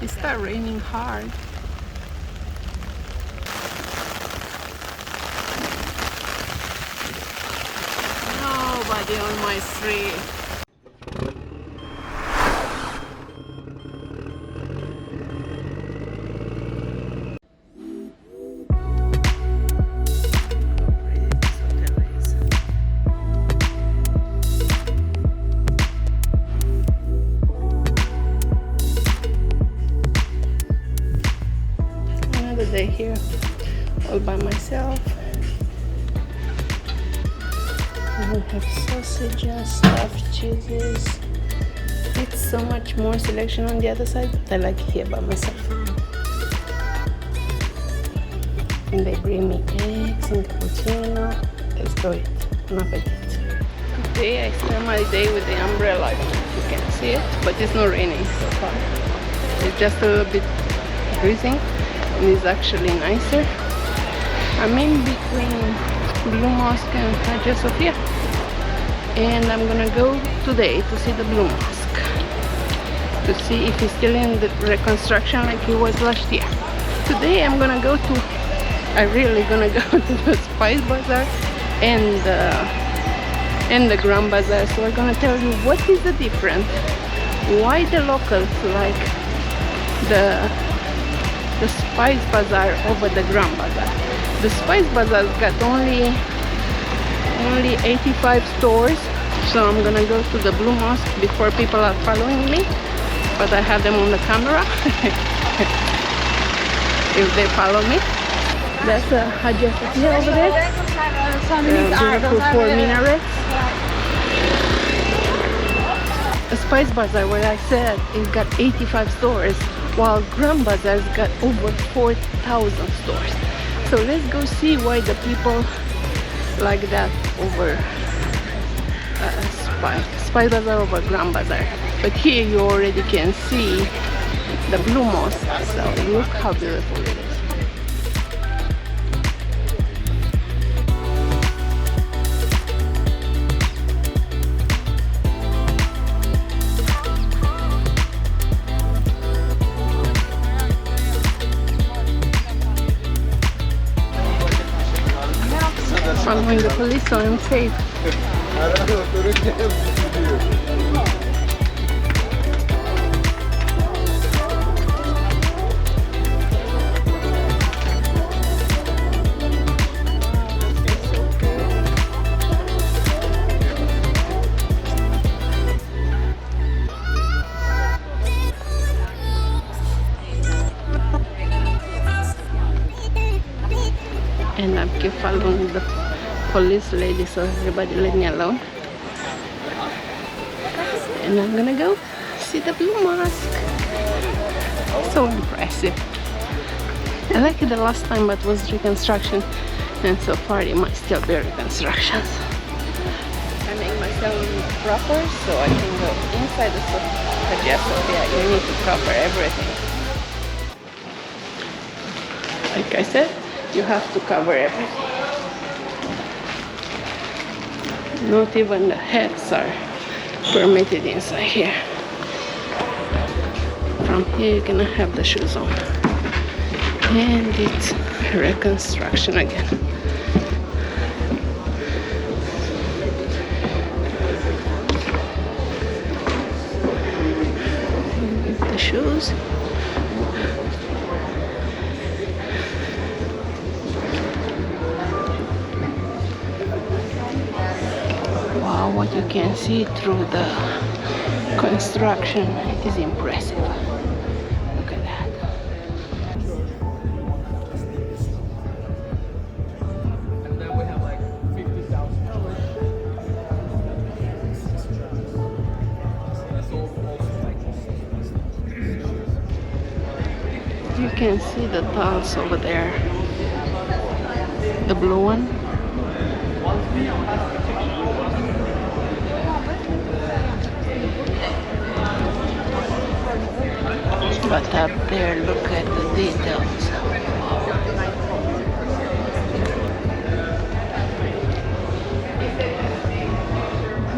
It started raining hard. Nobody on my street. Another day here, all by myself. We have sausages, stuffed cheeses. It's so much more selection on the other side, but I like it here by myself. And they bring me eggs and cappuccino. Let's go eat. Enough of it. Today I start my day with the umbrella. You can see it, but it's not raining so far. It's just a little bit breezing, and it's actually nicer. I'm in between Blue Mosque and Hagia Sophia, and I'm gonna go today to see the Blue Mosque, to see if it's still in the reconstruction like it was last year. Today I'm gonna go to, to the Spice Bazaar and the Grand Bazaar. So I'm gonna tell you what is the difference, why the locals like the Spice Bazaar over the Grand Bazaar. The Spice Bazaar got only 85 stores, so I'm gonna go to the Blue Mosque before people are following me, but I have them on the camera if they follow me. That's Hagia Sophia over there. Beautiful 4 minarets. The Spice Bazaar, where I said it got 85 stores, while Grand Bazaar's got over 4,000 stores. So let's go see why the people like that over Spice Bazaar over Grand Bazaar. But here you already can see the Blue Mosque. So look how beautiful it is. Following the police, so I'm safe. And I keep following the police lady, so everybody let me alone. And I'm gonna go see the Blue Mosque. So impressive. I like it the last time, but it was reconstruction, and so far it might still be reconstructions. I make myself proper so I can go inside the Hagia Sophia. You need to cover everything. Like I said, you have to cover everything. Not even the hats are permitted inside here. From here you're gonna have the shoes on. And it's reconstruction again. The shoes. Wow, what you can see through the construction is impressive. Look at that. And then we have like 50,000. You can see the tiles over there. The blue one. But up there, look at the details.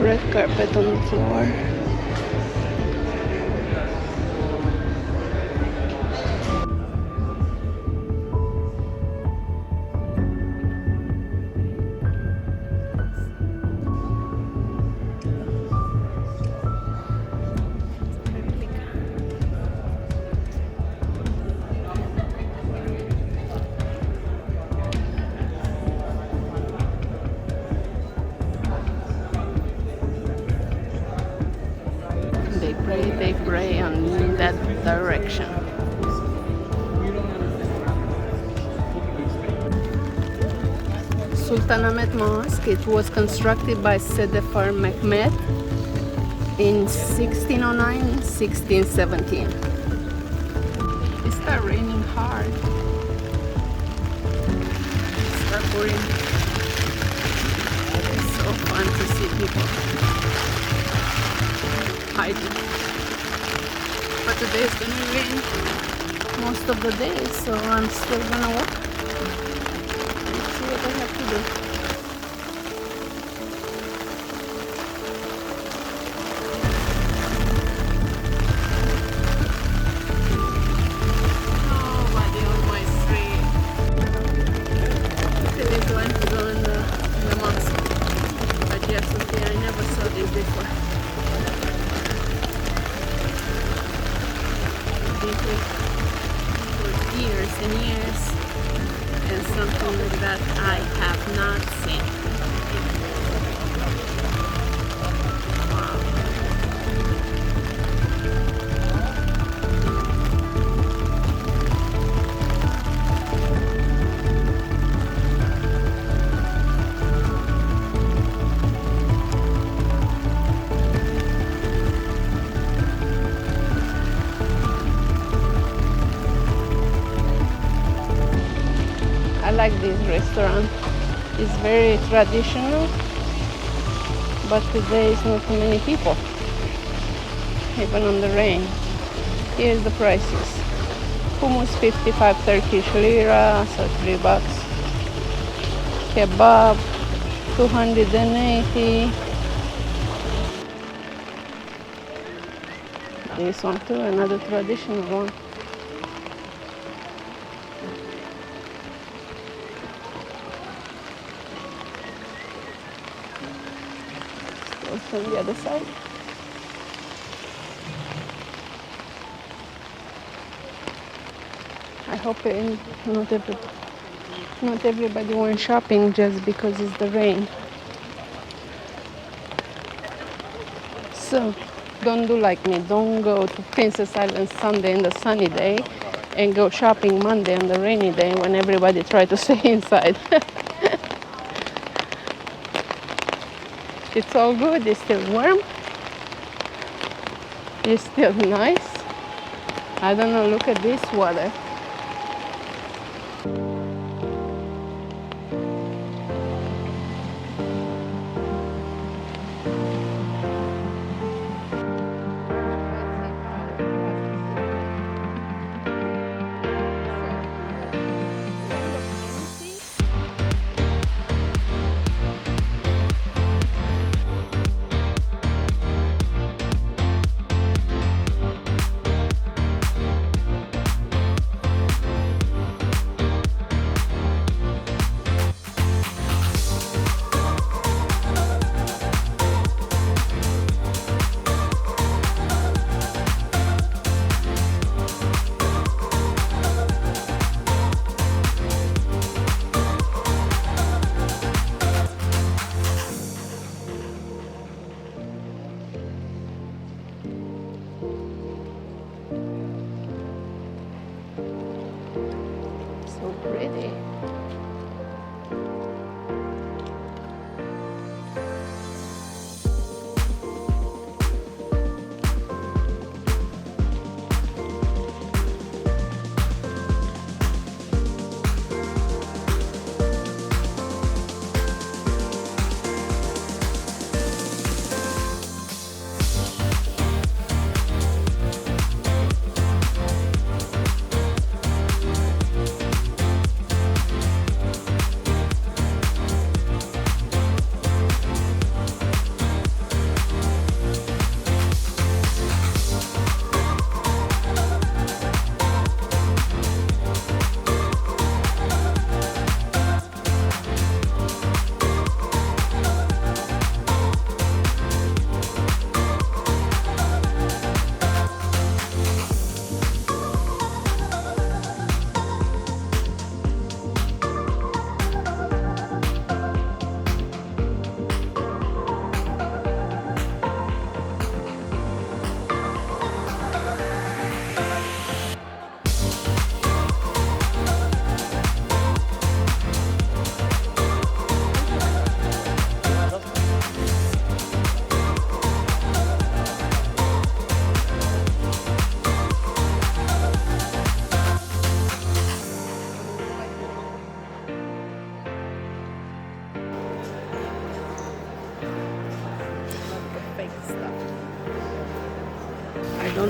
Red carpet on the floor. direction. Sultanahmet Mosque, it was constructed by Sedefar Mehmed in 1609, 1617. It started raining hard. It started pouring. It's so fun to see people hiking. But today it's gonna rain most of the day, so I'm still gonna walk. Let's see what I have to do. Nobody on my street. Look at this one who's on the mosque. Hagia Sophia. I never saw this before. Been for years and years, and something like that I have not seen. Wow. I like this restaurant. It's very traditional, but today is not too many people, even on the rain. Here's the prices. Hummus 55 Turkish lira, so $3. Kebab 280. This one too, another traditional one. On the other side. I hope not everybody went shopping just because it's the rain. So don't do like me. Don't go to Princess Island Sunday and the sunny day and go shopping Monday on the rainy day when everybody try to stay inside. It's all good, it's still warm, it's still nice. I don't know, look at this water. So pretty.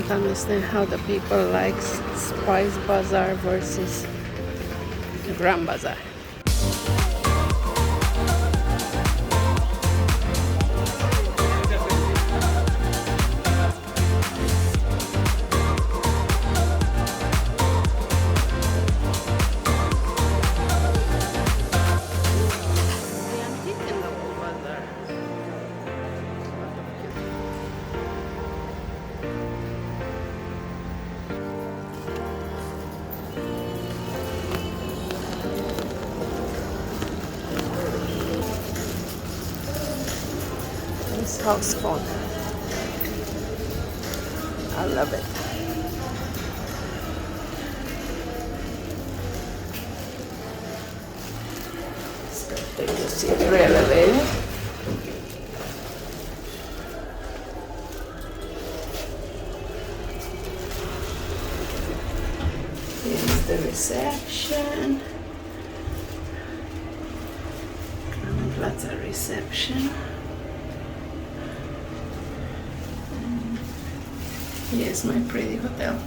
don't understand how the people like Spice Bazaar versus Grand Bazaar. This house phone. I love it. So take the seat really. Here's the reception. That's a reception. Here's my pretty hotel.